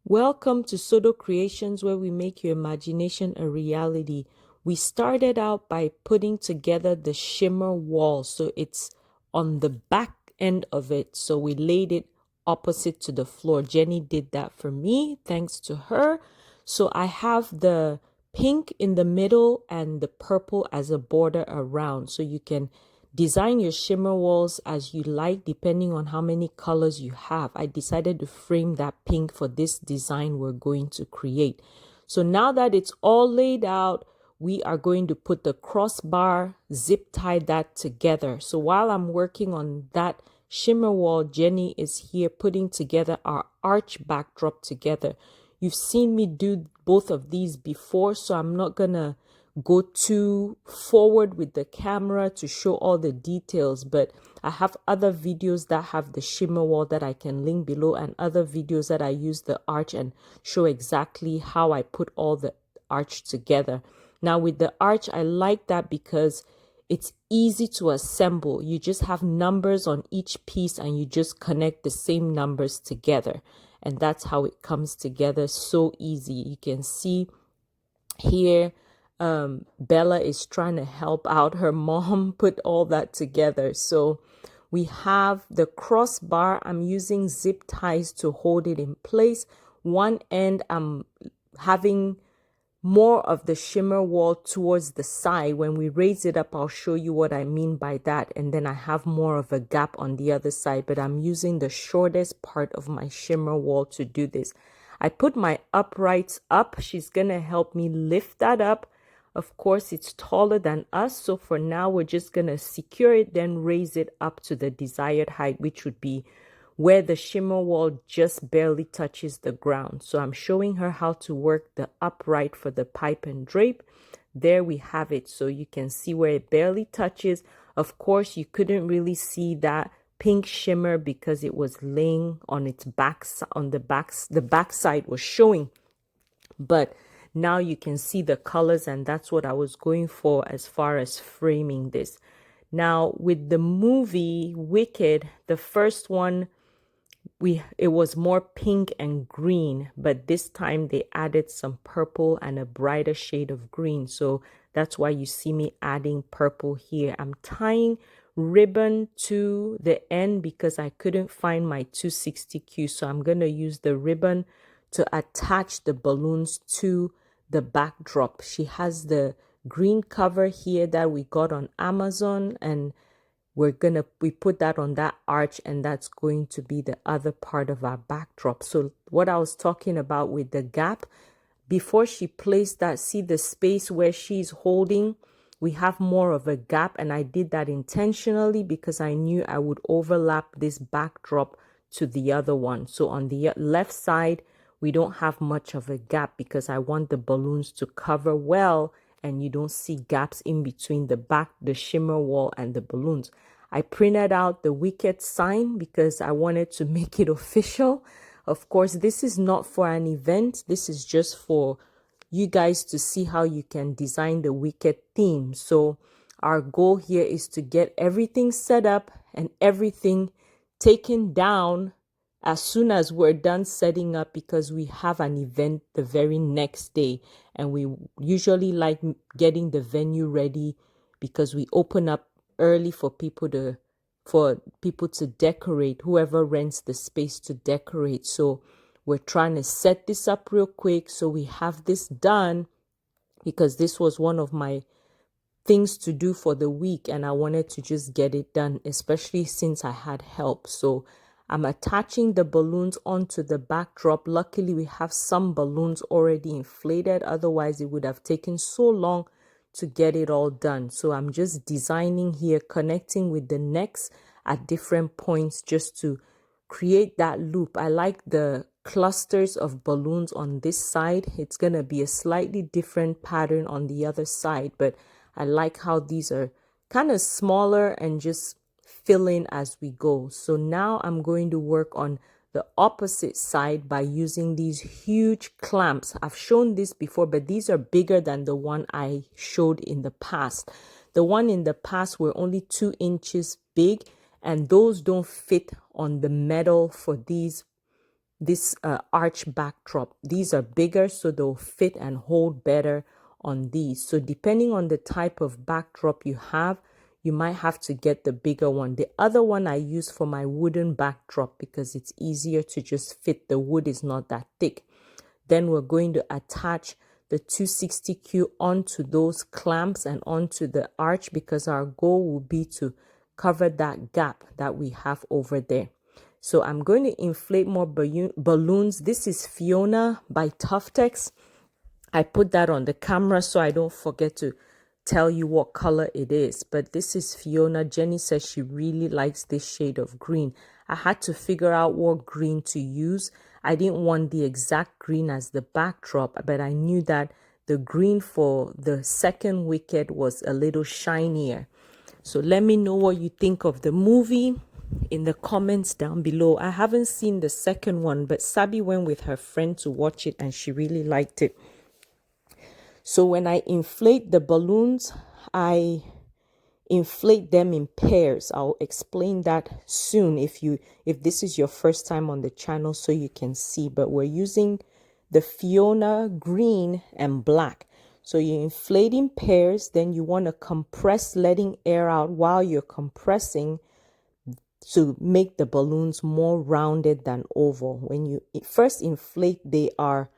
Welcome to Sodo Creations, where we make your imagination a reality. We started out by putting together the shimmer wall, so it's on the back end of it. So we laid it opposite to the floor. Jenny did that for me, thanks to her. So I have the pink in the middle and the purple as a border around, so you can design your shimmer walls as you like, depending on how many colors you have. I decided to frame that pink for this design we're going to create. So now that it's all laid out, we are going to put the crossbar, zip tie that together. So while I'm working on that shimmer wall, Jenny is here putting together our arch backdrop together. You've seen me do both of these before, so I'm not gonna go too forward with the camera to show all the details, but I have other videos that have the shimmer wall that I can link below, and other videos that I use the arch and show exactly how I put all the arch together. Now with the arch, I like that because it's easy to assemble. You just have numbers on each piece and you just connect the same numbers together, and that's how it comes together so easy. You can see here Bella is trying to help out her mom put all that together. So we have the crossbar. I'm using zip ties to hold it in place. One end I'm having more of the shimmer wall towards the side. When we raise it up, I'll show you what I mean by that. And then I have more of a gap on the other side, but I'm using the shortest part of my shimmer wall to do this. I put my uprights up. She's gonna help me lift that up. Of course, it's taller than us, so for now we're just gonna secure it, then raise it up to the desired height, which would be where the shimmer wall just barely touches the ground. So I'm showing her how to work the upright for the pipe and drape. There we have it, so you can see where it barely touches. Of course, you couldn't really see that pink shimmer because it was laying on its back, on the back side was showing, but now you can see the colors, and that's what I was going for as far as framing this. Now with the movie Wicked, the first one, it was more pink and green, but this time they added some purple and a brighter shade of green, so that's why you see me adding purple here. I'm tying ribbon to the end because I couldn't find my 260Q, so I'm going to use the ribbon to attach the balloons to the backdrop. She has the green cover here that we got on Amazon, and we put that on that arch, and that's going to be the other part of our backdrop. So what I was talking about with the gap, before she placed that, see the space where she's holding, we have more of a gap, and I did that intentionally because I knew I would overlap this backdrop to the other one. So on the left side, we don't have much of a gap because I want the balloons to cover well and you don't see gaps in between the shimmer wall and the balloons. I printed out the Wicked sign because I wanted to make it official. Of course, this is not for an event. This is just for you guys to see how you can design the Wicked theme. So our goal here is to get everything set up and everything taken down as soon as we're done setting up, because we have an event the very next day, and we usually like getting the venue ready because we open up early for people to decorate, whoever rents the space to decorate. So we're trying to set this up real quick so we have this done, because this was one of my things to do for the week and I wanted to just get it done, especially since I had help. So I'm attaching the balloons onto the backdrop. Luckily, we have some balloons already inflated. Otherwise, it would have taken so long to get it all done. So I'm just designing here, connecting with the necks at different points just to create that loop. I like the clusters of balloons on this side. It's going to be a slightly different pattern on the other side, but I like how these are kind of smaller and just fill in as we go. So now I'm going to work on the opposite side by using these huge clamps. I've shown this before, but these are bigger than the one I showed in the past. The one in the past were only 2 inches big, and those don't fit on the metal for these this arch backdrop. These are bigger, so they'll fit and hold better on these. So depending on the type of backdrop you have, you might have to get the bigger one. The other one I use for my wooden backdrop because it's easier to just fit. The wood is not that thick. Then we're going to attach the 260Q onto those clamps and onto the arch because our goal will be to cover that gap that we have over there. So I'm going to inflate more balloons. This is Fiona by Tuftex. I put that on the camera so I don't forget to tell you what color it is. But this is Fiona. Jenny says she really likes this shade of green. I had to figure out what green to use. I didn't want the exact green as the backdrop, but I knew that the green for the second wicket was a little shinier. So let me know what you think of the movie in the comments down below. I haven't seen the second one, but Sabi went with her friend to watch it and she really liked it. So when I inflate the balloons, I inflate them in pairs. I'll explain that soon if this is your first time on the channel so you can see. But we're using the Fiona green and black. So you inflate in pairs, then you want to compress, letting air out while you're compressing to make the balloons more rounded than oval. When you first inflate, they are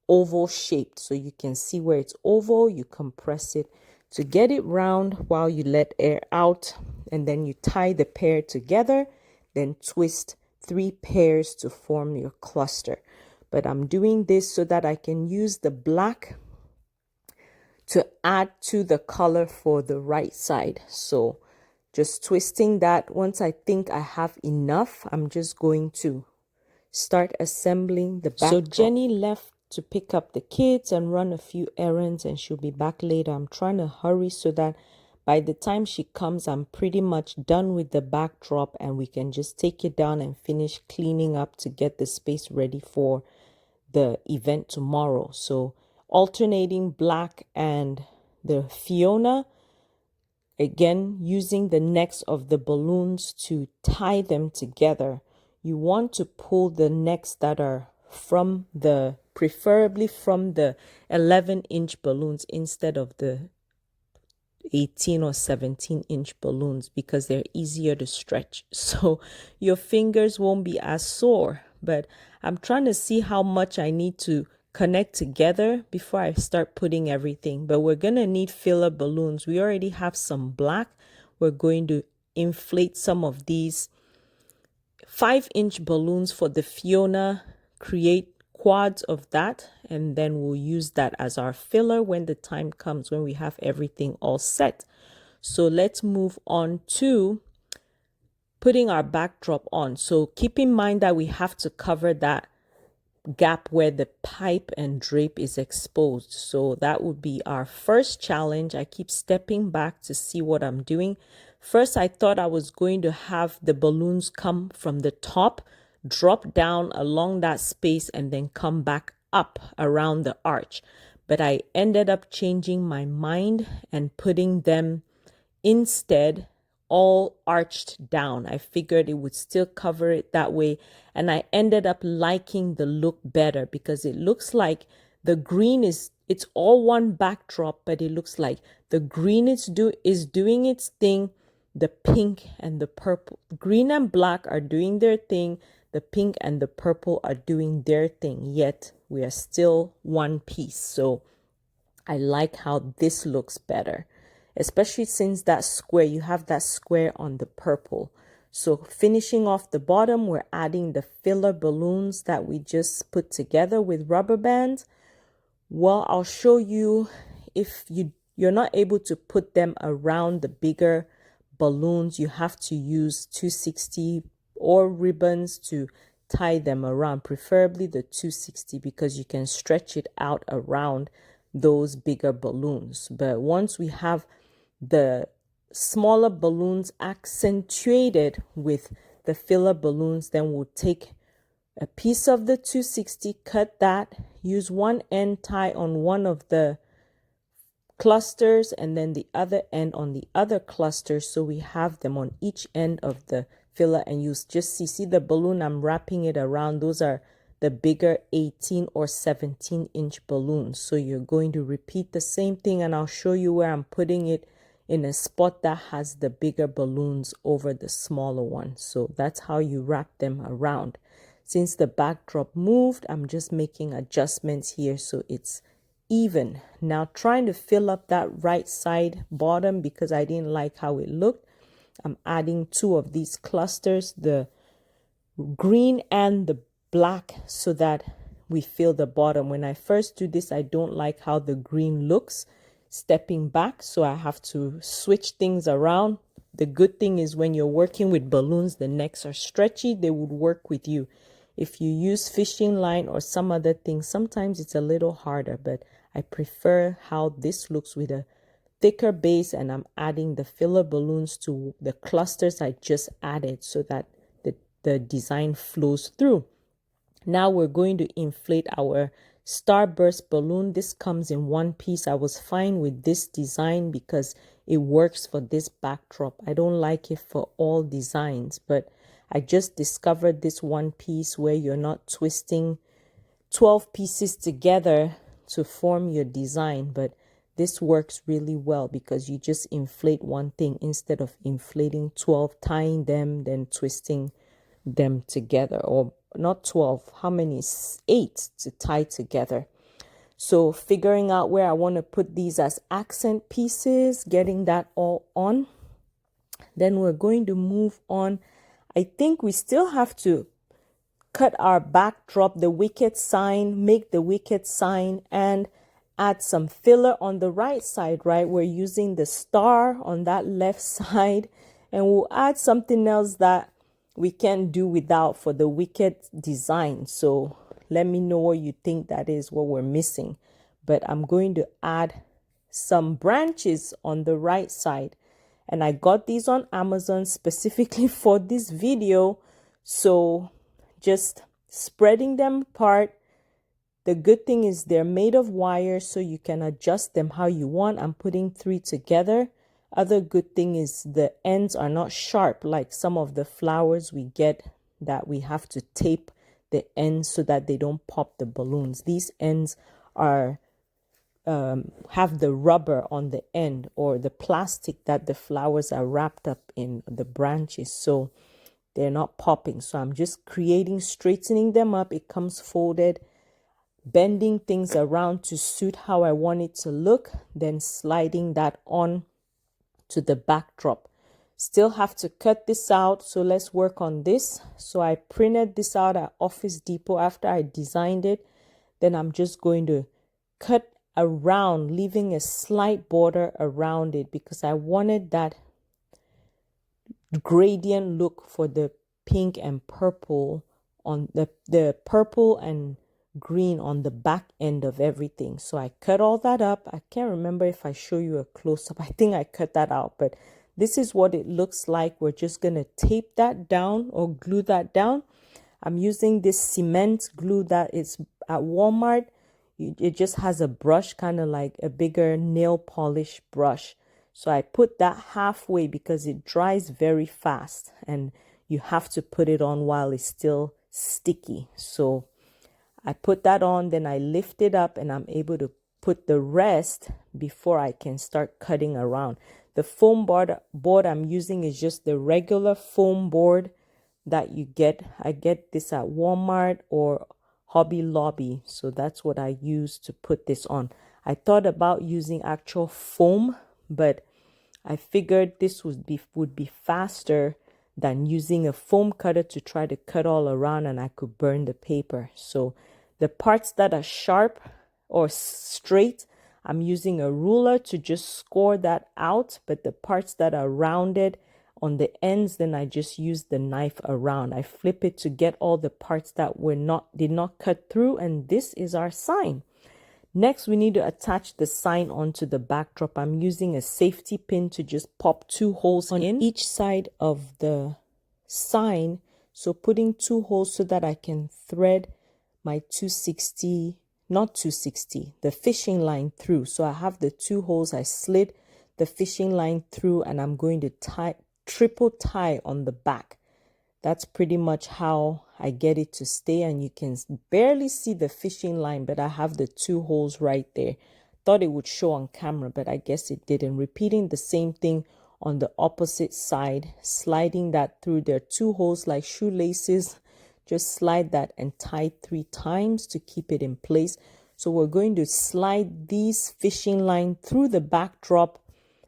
oval shaped. So you can see where it's oval, you compress it to get it round while you let air out. And then you tie the pair together, then twist 3 pairs to form your cluster. But I'm doing this so that I can use the black to add to the color for the right side. So just twisting that. Once I think I have enough, I'm just going to start assembling the backdrop. So Jenny left to pick up the kids and run a few errands, and she'll be back later. I'm trying to hurry so that by the time she comes, I'm pretty much done with the backdrop and we can just take it down and finish cleaning up to get the space ready for the event tomorrow. So alternating black and the Fiona, again using the necks of the balloons to tie them together. You want to pull the necks that are preferably from the 11-inch balloons instead of the 18 or 17-inch balloons because they're easier to stretch. So your fingers won't be as sore. But I'm trying to see how much I need to connect together before I start putting everything. But we're going to need filler balloons. We already have some black. We're going to inflate some of these 5-inch balloons for the Fiona, create quads of that, and then we'll use that as our filler when the time comes, when we have everything all set. So let's move on to putting our backdrop on. So keep in mind that we have to cover that gap where the pipe and drape is exposed. So that would be our first challenge. I keep stepping back to see what I'm doing. First, I thought I was going to have the balloons come from the top, drop down along that space, and then come back up around the arch. But I ended up changing my mind and putting them instead all arched down. I figured it would still cover it that way. And I ended up liking the look better because it looks like the green it's all one backdrop, but it looks like the green is doing its thing. The pink and the purple, green and black are doing their thing. The pink and the purple are doing their thing, yet we are still one piece. So I like how this looks better, especially since that square, you have that square on the purple. So finishing off the bottom, we're adding the filler balloons that we just put together with rubber bands. Well, I'll show you if you're not able to put them around the bigger balloons, you have to use 260 or ribbons to tie them around, preferably the 260 because you can stretch it out around those bigger balloons. But once we have the smaller balloons accentuated with the filler balloons, then we'll take a piece of the 260, cut that, use one end, tie on one of the clusters and then the other end on the other cluster, so we have them on each end of the filler. And you just see the balloon, I'm wrapping it around. Those are the bigger 18 or 17-inch balloons. So you're going to repeat the same thing, and I'll show you where I'm putting it in a spot that has the bigger balloons over the smaller one. So that's how you wrap them around. Since the backdrop moved, I'm just making adjustments here so it's even. Now trying to fill up that right side bottom because I didn't like how it looked. I'm adding 2 of these clusters, the green and the black, so that we fill the bottom. When I first do this, I don't like how the green looks stepping back, so I have to switch things around. The good thing is when you're working with balloons, the necks are stretchy, they would work with you. If you use fishing line or some other thing, sometimes it's a little harder, but I prefer how this looks with a thicker base, and I'm adding the filler balloons to the clusters I just added so that the design flows through. Now we're going to inflate our starburst balloon. This comes in one piece. I was fine with this design because it works for this backdrop. I don't like it for all designs, but I just discovered this one piece where you're not twisting 12 pieces together to form your design, but this works really well because you just inflate one thing instead of inflating 12, tying them, then twisting them together, or not 12, how many? 8 to tie together. So figuring out where I want to put these as accent pieces, getting that all on. Then we're going to move on. I think we still have to cut our backdrop, the wicked sign, make the wicked sign, and add some filler on the right side, right? We're using the star on that left side, and we'll add something else that we can do without for the wicked design. So let me know what you think that is, what we're missing. But I'm going to add some branches on the right side, and I got these on Amazon specifically for this video. So just spreading them apart. The good thing is they're made of wire, so you can adjust them how you want. I'm putting 3 together. Other good thing is the ends are not sharp like some of the flowers we get that we have to tape the ends so that they don't pop the balloons. These ends are have the rubber on the end, or the plastic that the flowers are wrapped up in, the branches, so they're not popping. So I'm just straightening them up. It comes folded, bending things around to suit how I want it to look, then sliding that on to the backdrop. Still have to cut this out, so let's work on this. So I printed this out at Office Depot after I designed it. Then I'm just going to cut around, leaving a slight border around it because I wanted that gradient look for the pink and purple on the purple and green on the back end of everything. So I cut all that up. I can't remember if I show you a close-up. I think I cut that out, but this is what it looks like. We're just going to tape that down or glue that down. I'm using this cement glue that is at Walmart. It just has a brush, kind of like a bigger nail polish brush. So I put that halfway because it dries very fast and you have to put it on while it's still sticky. So I put that on, then I lift it up and I'm able to put the rest before I can start cutting around. The foam board I'm using is just the regular foam board that you get. I get this at Walmart or Hobby Lobby. So that's what I use to put this on. I thought about using actual foam, but I figured this would be faster than using a foam cutter to try to cut all around, and I could burn the paper. So the parts that are sharp or straight, I'm using a ruler to just score that out. But the parts that are rounded on the ends, then I just use the knife around. I flip it to get all the parts that did not cut through, and this is our sign. Next, we need to attach the sign onto the backdrop. I'm using a safety pin to just pop 2 holes on each side of the sign. So putting 2 holes so that I can thread my 260, not 260, the fishing line through. So I have the 2 holes. I slid the fishing line through, and I'm going to triple tie on the back. That's pretty much how I get it to stay, and you can barely see the fishing line, but I have the 2 holes right there. Thought it would show on camera, but I guess it didn't. Repeating the same thing on the opposite side, sliding that through. There are 2 holes like shoelaces. Just slide that and tie 3 times to keep it in place. So we're going to slide these fishing line through the backdrop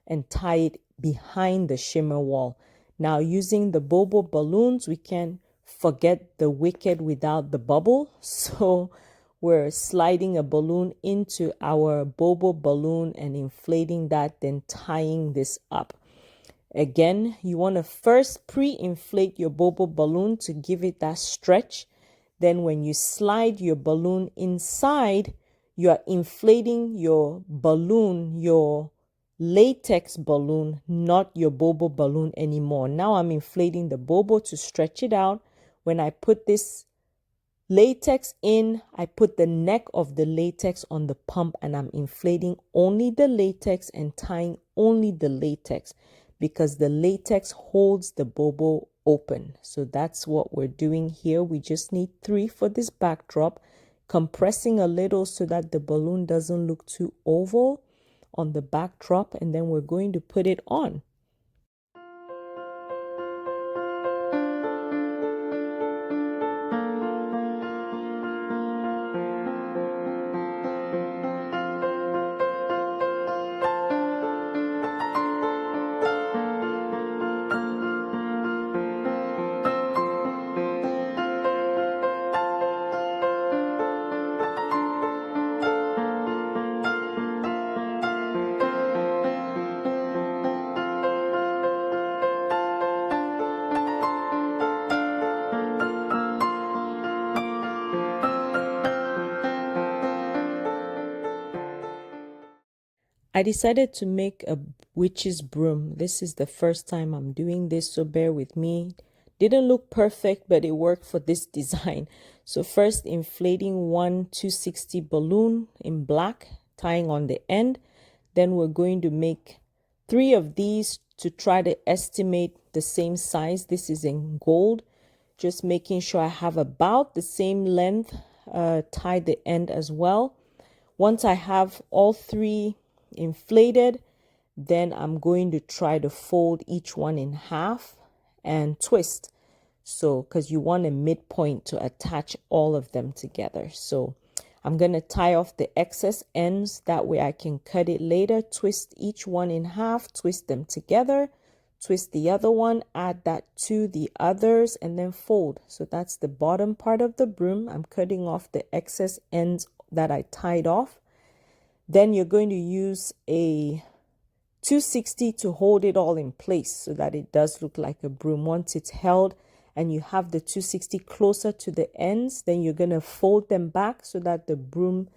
and tie it behind the shimmer wall. Now, using the Bobo balloons, we can forget the wicked without the bubble. So we're sliding a balloon into our Bobo balloon and inflating that, then tying this up. Again, you want to first pre-inflate your Bobo balloon to give it that stretch. Then when you slide your balloon inside, you are inflating your balloon, your latex balloon, not your Bobo balloon anymore. Now I'm inflating the Bobo to stretch it out. When I put this latex in, I put the neck of the latex on the pump and I'm inflating only the latex and tying only the latex because the latex holds the Bobo open. So that's what we're doing here. We just need 3 for this backdrop, compressing a little so that the balloon doesn't look too oval on the backdrop, and then we're going to put it on. I decided to make a witch's broom. This is the first time I'm doing this, so bear with me. Didn't look perfect, but it worked for this design. So first inflating one 260 balloon in black, tying on the end. Then we're going to make 3 of these to try to estimate the same size. This is in gold. Just making sure I have about the same length, tie the end as well. Once I have all 3 inflated, then I'm going to try to fold each one in half and twist. So, because you want a midpoint to attach all of them together. So I'm going to tie off the excess ends. That way I can cut it later, twist each one in half, twist them together, twist the other one, add that to the others, and then fold. So that's the bottom part of the broom. I'm cutting off the excess ends that I tied off. Then you're going to use a 260 to hold it all in place so that it does look like a broom. Once it's held and you have the 260 closer to the ends, then you're going to fold them back so that the broom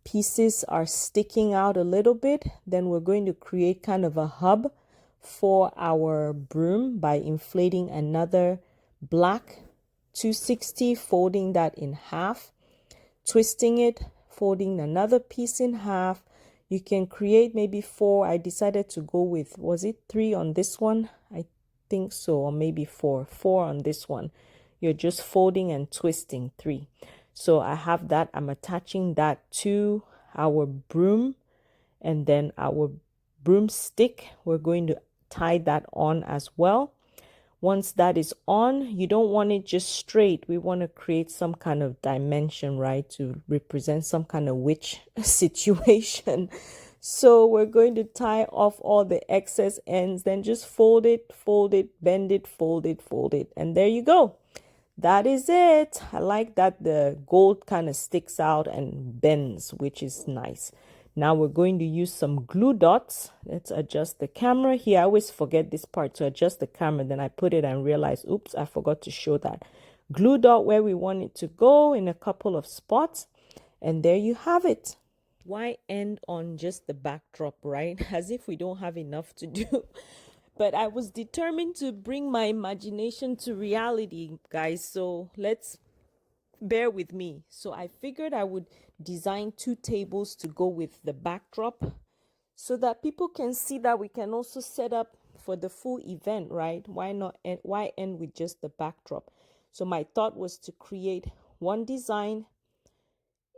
pieces are sticking out a little bit. Then we're going to create kind of a hub for our broom by inflating another black 260, folding that in half, twisting it, folding another piece in half. You can create maybe 4. I decided to go with, was it 3 on this one? I think so, or maybe 4 on this one. You're just folding and twisting 3. So I have that. I'm attaching that to our broom, and then our broomstick, we're going to tie that on as well. Once that is on, you don't want it just straight. We want to create some kind of dimension, right, to represent some kind of witch situation. So we're going to tie off all the excess ends, then just fold it, bend it, fold it, and there you go. That is it. I like that the gold kind of sticks out and bends, which is nice. Now we're going to use some glue dots. Let's adjust the camera here. I always forget this part to adjust the camera. Then I put it and realize, oops, I forgot to show that. Glue dot where we want it to go in a couple of spots. And there you have it. Why end on just the backdrop, right? As if we don't have enough to do. But I was determined to bring my imagination to reality, guys. So let's bear with me. So I figured I would design 2 tables to go with the backdrop so that people can see that we can also set up for the full event, right? Why end with just the backdrop? So my thought was to create one design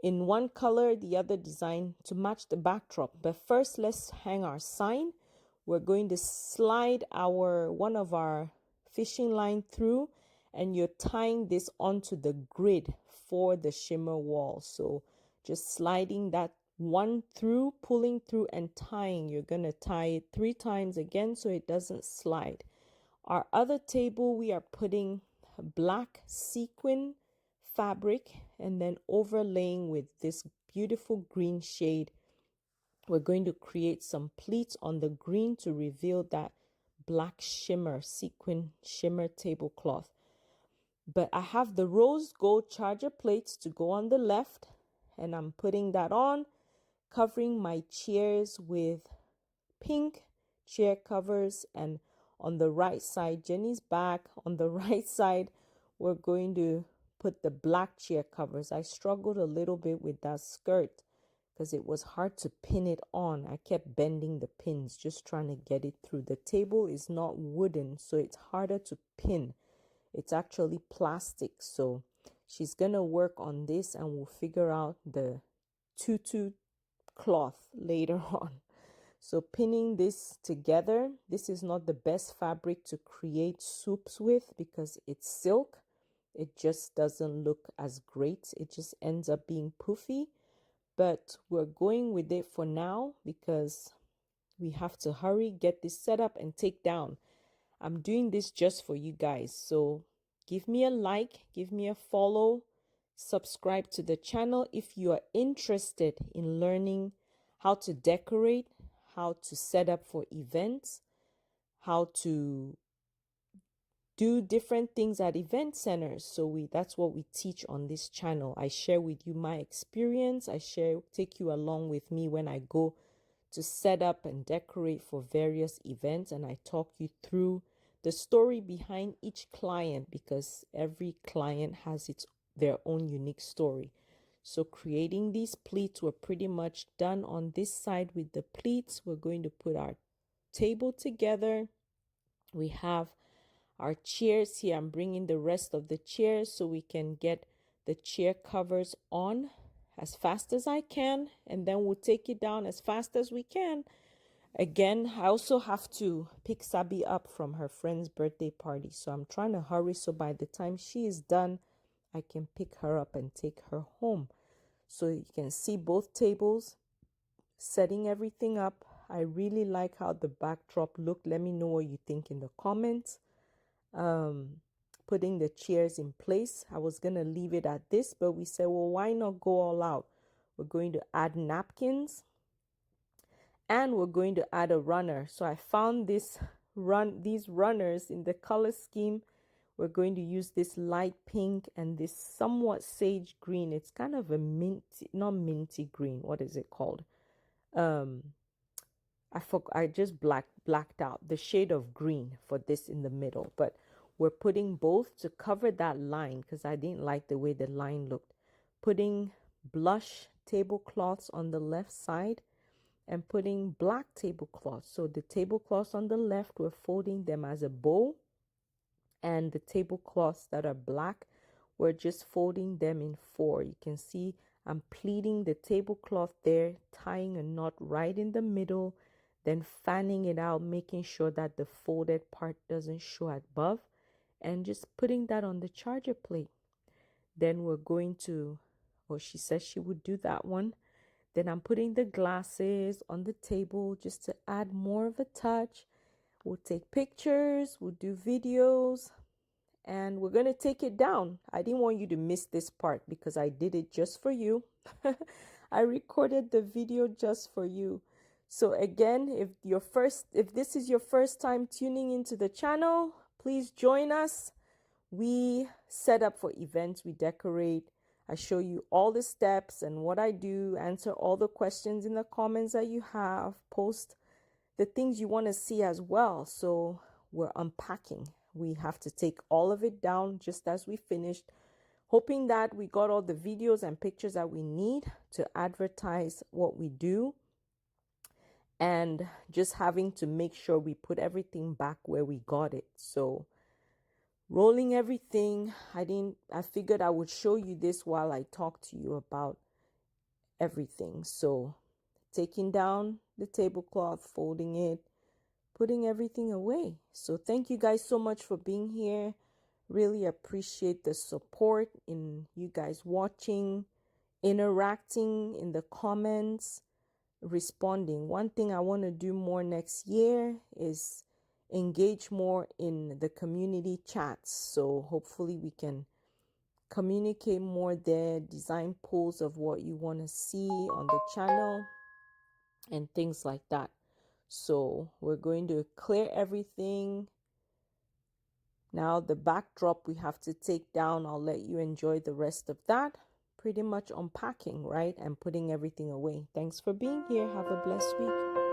in one color, the other design to match the backdrop. But first, let's hang our sign. We're going to slide one of our fishing line through, and you're tying this onto the grid for the shimmer wall. So just sliding that one through, pulling through and tying. You're going to tie it 3 times again so it doesn't slide. Our other table, we are putting black sequin fabric and then overlaying with this beautiful green shade. We're going to create some pleats on the green to reveal that black sequin shimmer tablecloth. But I have the rose gold charger plates to go on the left, and I'm putting that on, covering my chairs with pink chair covers. And on the right side, Jenny's back, on the right side, we're going to put the black chair covers. I struggled a little bit with that skirt because it was hard to pin it on. I kept bending the pins, just trying to get it through. The table is not wooden, so it's harder to pin. It's actually plastic. So she's going to work on this and we'll figure out the tutu cloth later on. So pinning this together, this is not the best fabric to create soups with because it's silk. It just doesn't look as great. It just ends up being poofy. But we're going with it for now because we have to hurry, get this set up and take down. I'm doing this just for you guys. So give me a like, give me a follow, subscribe to the channel if you are interested in learning how to decorate, how to set up for events, how to do different things at event centers. So that's what we teach on this channel. I share with you my experience. Take you along with me when I go to set up and decorate for various events, and I talk you through the story behind each client because every client has their own unique story. So creating these pleats, we're pretty much done on this side with the pleats. We're going to put our table together. We have our chairs here. I'm bringing the rest of the chairs so we can get the chair covers on as fast as I can, and then we'll take it down as fast as we can. Again, I also have to pick Sabi up from her friend's birthday party, so I'm trying to hurry so by the time she is done, I can pick her up and take her home. So you can see both tables, setting everything up. I really like how the backdrop looked. Let me know what you think in the comments. Putting the chairs in place. I was going to leave it at this, but we said, well, why not go all out? We're going to add napkins and we're going to add a runner. So I found these runners in the color scheme. We're going to use this light pink and this somewhat sage green. It's kind of a not minty green. What is it called? I just blacked out the shade of green for this in the middle, but we're putting both to cover that line because I didn't like the way the line looked. Putting blush tablecloths on the left side and putting black tablecloths. So the tablecloths on the left, we're folding them as a bow, and the tablecloths that are black, we're just folding them in 4. You can see I'm pleating the tablecloth there, tying a knot right in the middle, then fanning it out, making sure that the folded part doesn't show above, and just putting that on the charger plate. Then we're going to, she says she would do that one. Then I'm putting the glasses on the table just to add more of a touch. We'll take pictures, we'll do videos, and we're going to take it down. I didn't want you to miss this part because I did it just for you. I recorded the video just for you. So again, if this is your first time tuning into the channel, please join us. We set up for events, we decorate. I show you all the steps and what I do, answer all the questions in the comments that you have, post the things you want to see as well. So we're unpacking. We have to take all of it down just as we finished, hoping that we got all the videos and pictures that we need to advertise what we do. and just having to make sure we put everything back where we got it. So rolling everything, I figured I would show you this while I talk to you about everything. So taking down the tablecloth, folding it, putting everything away. So thank you guys so much for being here. Really appreciate the support in you guys watching, interacting in the comments, responding. One thing I want to do more next year is engage more in the community chats. So hopefully we can communicate more there, design polls of what you want to see on the channel and things like that. So we're going to clear everything. Now the backdrop we have to take down. I'll let you enjoy the rest of that. Pretty much unpacking, right? And putting everything away. Thanks for being here. Have a blessed week.